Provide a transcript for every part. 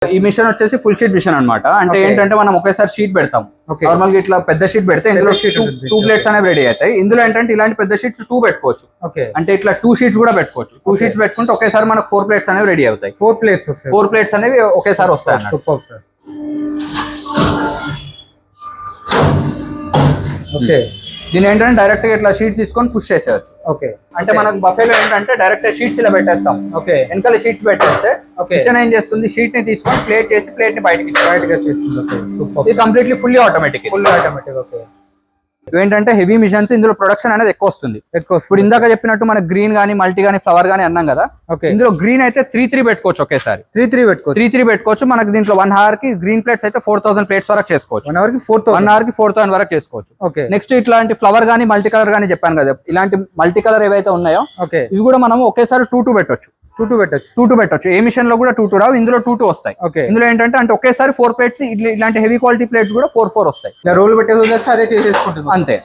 ఈ మిషన్ వచ్చేసి full sheet machine అన్నమాట. అంటే ఏంటంటే మనం ఒకేసారి షీట్ పెడతాం. నార్మల్ గా ఇట్లా పెద్ద షీట్ పెడితే ఇందులో టూ ప్లేట్స్ అనేవి రెడీ అవుతాయి. ఇందులో ఏంటంటే ఇలాంటి పెద్ద షీట్స్ 2 పెట్టుకోవచ్చు. అంటే ఇట్లా 2 షీట్స్ కూడా పెట్టుకోవచ్చు. 2 షీట్స్ పెట్టుకుంటే ఒకేసారి మనకు 4 ప్లేట్స్ అనేవి రెడీ అవుతాయి. 4 ప్లేట్స్ అనేవి ఒకేసారి వస్తాయి. Super sir. ఓకే, దీని ఏంటంటే డైరెక్ట్ గా ఇట్లా షీట్స్ తీసుకొని పుష్ చేసేయచ్చు. ఓకే, అంటే మనకు బఫేలో ఏంటంటే డైరెక్ట్ షీట్స్ ఇలా పెట్టేస్తాం. ఓకే, వెనకాల షీట్స్ పెట్టేస్తే మిషన్ ఏం చేస్తుంది, షీట్ ని తీసుకొని ప్లేట్ చేసి ప్లేట్ ని బయటకి చేస్తుంది. సూపర్. ఇది కంప్లీట్లీ ఫుల్లీ ఆటోమేటిక్. ఓకే, ఏంటంటే హెవీ మిషన్స్ ఇందులో ప్రొడక్షన్ అనేది ఎక్కువ వస్తుంది. ఇప్పుడు ఇందాక చెప్పినట్టు మనకి గ్రీన్ గానీ మల్టీ గానీ ఫ్లవర్ గానీ అన్నాం కదా. ఇందులో గ్రీన్ అయితే 3 పెట్టుకోవచ్చు ఒకేసారి. 3 పెట్టుకోవచ్చు. మనకి దీంట్లో 1 hour కి గ్రీన్ ప్లేట్స్ అయితే 4000 ప్లేట్స్ వరకు చేసుకోవచ్చు. 1 hour కి 4000 వరకు చేసుకోవచ్చు. నెక్స్ట్ ఇట్లాంటి ఫ్లవర్ గానీ మల్టీ కలర్ గానీ చెప్పాను కదా, ఇలాంటి మల్టీ కలర్ ఏవైతే ఉన్నాయో ఇవి కూడా మనం ఒకేసారి 2 పెట్టొచ్చు. 2 పెట్టొచ్చు. ఏ మిషన్ లో కూడా 2 రావు, ఇందులో 2 వస్తాయి. ఇందులో ఏంటంటే అంటే ఒకేసారి 4 ప్లేట్స్ ఇలాంటి హెవీ క్వాలిటీ ప్లేట్స్ కూడా 4 వస్తాయి. రోల్ పెట్టేది అదే చేసేసుకుంటుంది అంతే.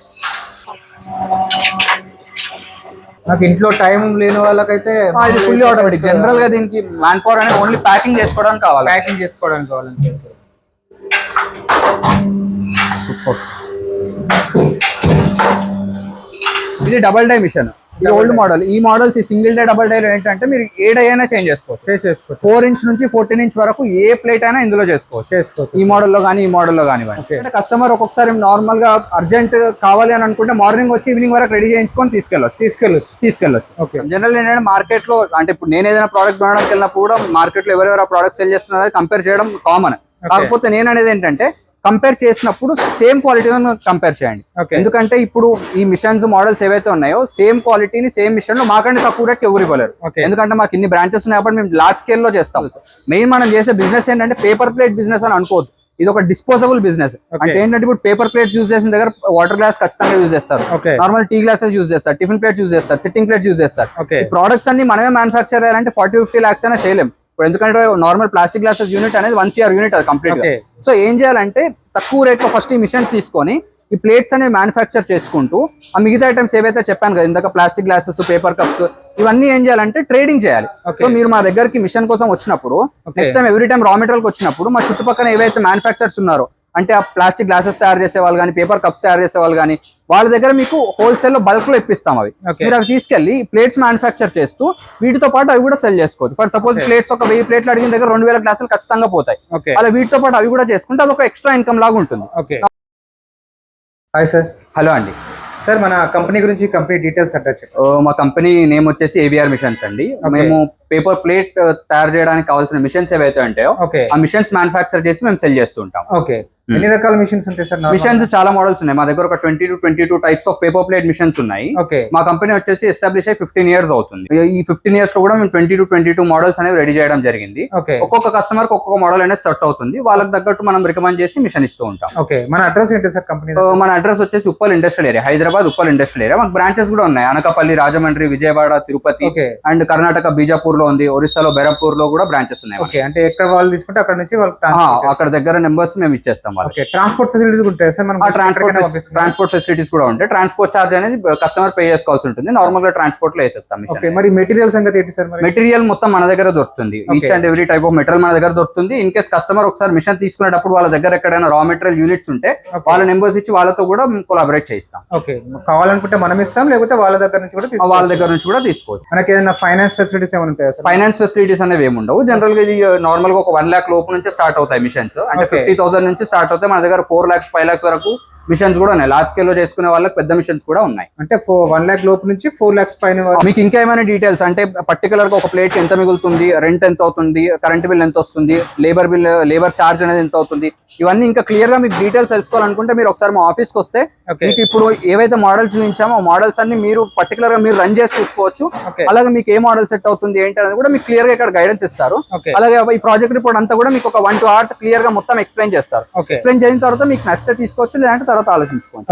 నాకు ఇంట్లో టైం లేని వాళ్ళకైతే ఇది ఫుల్లీ ఆటోమేటిక్. జనరల్ గా దీనికి మ్యాన్ పవర్ అనేది ఓన్లీ ప్యాకింగ్ చేసుకోవడానికి కావాలి. సూపర్. ఇది డబుల్ డై మిషన్. ఇది ఓల్డ్ మోడల్. ఈ models single day double day ఏంటంటే మీరు ఏ డై అయినా చేంజ్ చేసుకోవచ్చు. 4 inch నుంచి 14 inch వరకు ఏ ప్లేట్ అయినా ఇందులో చేసుకోవచ్చు. ఈ మోడల్లో కానీ ఈ మోడల్లో కానివ్వండి. అంటే కస్టమర్ ఒక్కొక్కసారి నార్మల్ గా అర్జెంట్ కావాలి అని అనుకుంటే మార్నింగ్ వచ్చి ఈవినింగ్ వరకు రెడీ చేయించుకొని తీసుకెళ్ళొచ్చు. జనరల్ ఏంటంటే మార్కెట్ లో అంటే ఇప్పుడు నేను ఏదైనా ప్రోడక్ట్ కొనడానికి వెళ్ళినప్పుడు కూడా మార్కెట్ లో ఎవరెవరు ప్రోడక్ట్ సెల్ చేస్తున్నారో కంపేర్ చేయడం కామన్. కాకపోతే నేను అనేది ఏంటంటే కంపేర్ చేసినప్పుడు సేమ్ క్వాలిటీని కంపేర్ చేయండి. ఎందుకంటే ఇప్పుడు ఈ మిషన్స్ మోడల్స్ ఏవైతే ఉన్నాయో సేమ్ క్వాలిటీని సేమ్ మిషన్ లో మాకంటే తక్కువ రేట్ ఎవరు ఇవ్వలేరు. ఎందుకంటే మాకు ఇన్ని బ్రాంచెస్ ఉన్నాయి కాబట్టి మేము లార్జ్ స్కేల్ లో చేస్తాం. మెయిన్ మనం చేసే బిజినెస్ ఏంటంటే పేపర్ ప్లేట్ బిజినెస్ అని అనుకోవద్దు. ఇది ఒక డిస్పోజబుల్ బిజినెస్. అంటే ఏంటంటే ఇప్పుడు పేపర్ ప్లేట్స్ యూజ్ చేసిన దగ్గర వాటర్ గ్లాస్ ఖచ్చితంగా యూజ్ చేస్తారు, నార్మల్ టీ గ్లాసెస్ యూజ్ చేస్తారు, టిఫిన్ ప్లేట్స్ యూజ్ చేస్తారు, సిట్టింగ్ ప్లేట్స్ యూజ్ చేస్తారు. ప్రోడక్ట్స్ అన్ని మనమే మ్యానుఫాక్చర్ చేయాలంటే 40-50 lakhs అయినా చేయలేం. ఇప్పుడు ఎందుకంటే నార్మల్ ప్లాస్టిక్ గ్లాసెస్ యూనిట్ అనేది 1 CR యూనిట్ అది కంప్లీట్ గా. సో ఏం చేయాలంటే తక్కువ రేట్ లో ఫస్ట్ ఈ మిషన్స్ తీసుకొని ఈ ప్లేట్స్ అనేవి మ్యానుఫాక్చర్ చేసుకుంటూ ఆ మిగతా ఐటమ్స్ ఏవైతే చెప్పాను కదా ఇందాక, ప్లాస్టిక్ గ్లాసెస్, పేపర్ కప్స్, ఇవన్నీ ఏం చేయాలంటే ట్రేడింగ్ చేయాలి. సో మీరు మా దగ్గరికి మిషన్ కోసం వచ్చినప్పుడు next time every time raw material వచ్చినప్పుడు మా చుట్టుపక్కల ఏవైతే మ్యానుఫాక్చర్స్ ఉన్నారో అంటే ఆ ప్లాస్టిక్ గ్లాసెస్ తయారు చేసే వాళ్ళు కానీ పేపర్ కప్స్ తయారు చేసే వాళ్ళు కానీ వాళ్ళ దగ్గర మీకు హోల్సేల్ లో బల్క్ లో ఇప్పిస్తాం. అవి మీరు అవి తీసుకెళ్లి ప్లేట్స్ మ్యానుఫాక్చర్ చేస్తూ వీటితో పాటు అవి కూడా సెల్ చేసుకోవచ్చు. ఫర్ సపోజ్ ప్లేట్స్ ఒక 1000 ప్లేట్లు అడిగిన దగ్గర 2000 గ్లాసులు ఖచ్చితంగా పోతాయి. అలా వీటితో పాటు అవి కూడా చేసుకుంటే అది ఒక ఎక్స్ట్రా ఇన్కమ్ లాగా ఉంటుంది. Hi sir. హలో అండి. సార్ మన కంపెనీ గురించి కంప్లీట్ డీటెయిల్స్ అంటే మా కంపెనీ నేమ్ వచ్చేసి AVR మిషన్స్ అండి. మేము పేపర్ ప్లేట్ తయారు చేయడానికి కావాల్సిన మిషన్స్ ఏవైతే ఉంటాయో ఆ మిషన్స్ మ్యానుఫాక్చర్ చేసి మేము సెల్ చేస్తూ ఉంటాం. ఎన్ని రకాల మిషన్స్ ఉంటాయి సార్? మిషన్స్ చాలా మోడల్స్ ఉన్నాయి మా దగ్గర. ఒక 20 to 22 types of paper plate machines ఉన్నాయి. మా కంపెనీ వచ్చేసి ఎస్టాబ్లిష్ అయ్యి 15 years అవుతుంది. ఈ 15 years లో కూడా మేము 20 to 22 మోడల్స్ అనేవి రెడీ చేయడం జరిగింది. ఒక్కొక్క కస్టమర్ ఒక్కొక్క మోడల్ అనేది సెట్ అవుతుంది. వాళ్ళకి తగ్గట్టు మనం రికమెండ్ చేసి మిషన్ ఇస్తూ ఉంటాం. మన అడ్రస్ ఏంటి సార్ కంపెనీ? మన అడ్రస్ వచ్చేసి Uppal industrial area, Hyderabad Uppal industrial area. మాకు బ్రాంచెస్ కూడా ఉన్నాయి. అనకాపల్లి, రాజమండ్రి, విజయవాడ, తిరుపతి అండ్ కర్ణాటక బీజాపూర్ లో ఉంది. ఒరిస్సాలో బెరంపూర్ లో కూడా బ్రాంచెస్ ఉన్నాయి. అంటే ఎక్కడ వాళ్ళు తీసుకుంటే అక్కడ నుంచి అక్కడ దగ్గర నెంబర్స్ మేము ఇచ్చేస్తాం వాళ్ళకి. ట్రాన్స్పోర్ట్ ఫెసిలిటీస్ ఉంటాయి సార్? ట్రాన్స్పోర్ట్ ఫెసిలిటీస్ కూడా ఉంటాయి. ట్రాన్స్పోర్ట్ చార్జ్ అనేది కస్టమర్ పే చేసుకోవాల్సి ఉంటుంది. నార్మల్ గా ట్రాన్స్పోర్ట్ లో వేసేస్తాం. మరి మెటీరియల్ సంగతి ఏంటి సార్? మెటీరియల్ మొత్తం మన దగ్గర దొరుకుతుంది. Each and every type of material మన దగ్గర దొరుకుతుంది. ఇన్ కేస్ కస్టమర్ ఒకసారి మిషన్ తీసుకునేటప్పుడు వాళ్ళ దగ్గర ఎక్కడైనా రా మెటీరియల్ యూనిట్స్ ఉంటే వాళ్ళ నెంబర్స్ ఇచ్చి వాళ్ళతో కూడా కొలాబరేట్ చేయిస్తాం. కావాలనుకుంటే మనం ఇస్తాం, లేకపోతే వాళ్ళ దగ్గర నుంచి కూడా తీసుకోవచ్చు. మనకి ఏదైనా ఫైనాన్స్ ఫెసిలిటీస్ ఏమైనా ఉంటాయి? ఫైనాన్స్ ఫెసిలిటీస్ అనేవి ఏమి ఉండవు. జనరల్ గా ఇది నార్మల్ గా ఒక 1 lakh లోపు నుంచి స్టార్ట్ అవుతాయి మిషన్స్. అంటే 50,000 నుంచి స్టార్ట్ అవుతాయి. మన దగ్గర 4 lakhs 5 lakhs వరకు మిషన్స్ కూడా ఉన్నాయి. లార్జ్ స్కేల్ లో చేసుకునే వాళ్ళకి పెద్ద మిషన్స్ కూడా ఉన్నాయి. అంటే 1 lakh లోపు నుంచి 4 lakhs పైన. మీకు ఇంకా ఏమైనా డీటెయిల్స్ అంటే పర్టికులర్ గా ఒక ప్లేట్ ఎంత మిగులుతుంది, రెంట్ ఎంత అవుతుంది, కరెంట్ బిల్ ఎంత వస్తుంది, లేబర్ చార్జ్ అనేది ఎంత అవుతుంది, ఇవన్నీ ఇంకా క్లియర్ గా మీకు డీటెయిల్స్ తెలుసుకోవాలనుకుంటే మీరు ఒకసారి మా ఆఫీస్ కి వస్తే మీకు ఇప్పుడు ఏవైతే మోడల్స్ చూపించామో ఆ మోడల్స్ అన్ని మీరు పర్టికులర్ గా మీరు రన్ చేసి చూసుకోవచ్చు. అలాగే మీకు ఏ మోడల్ సెట్ అవుతుంది ఏంటి అనేది కూడా మీకు క్లియర్ గా ఇక్కడ గైడెన్స్ ఇస్తారు. అలాగే ఈ ప్రాజెక్ట్ రిపోర్ట్ అంతా కూడా మీకు ఒక 1-2 hours క్లియర్ గా మొత్తం ఎక్స్ప్లెయిన్ చేస్తారు. ఎక్స్ప్లెయిన్ చేసిన తర్వాత మీకు నచ్చితే తీసుకోవచ్చు, లేదంటే తర్వాత ఆలోచించుకోండి.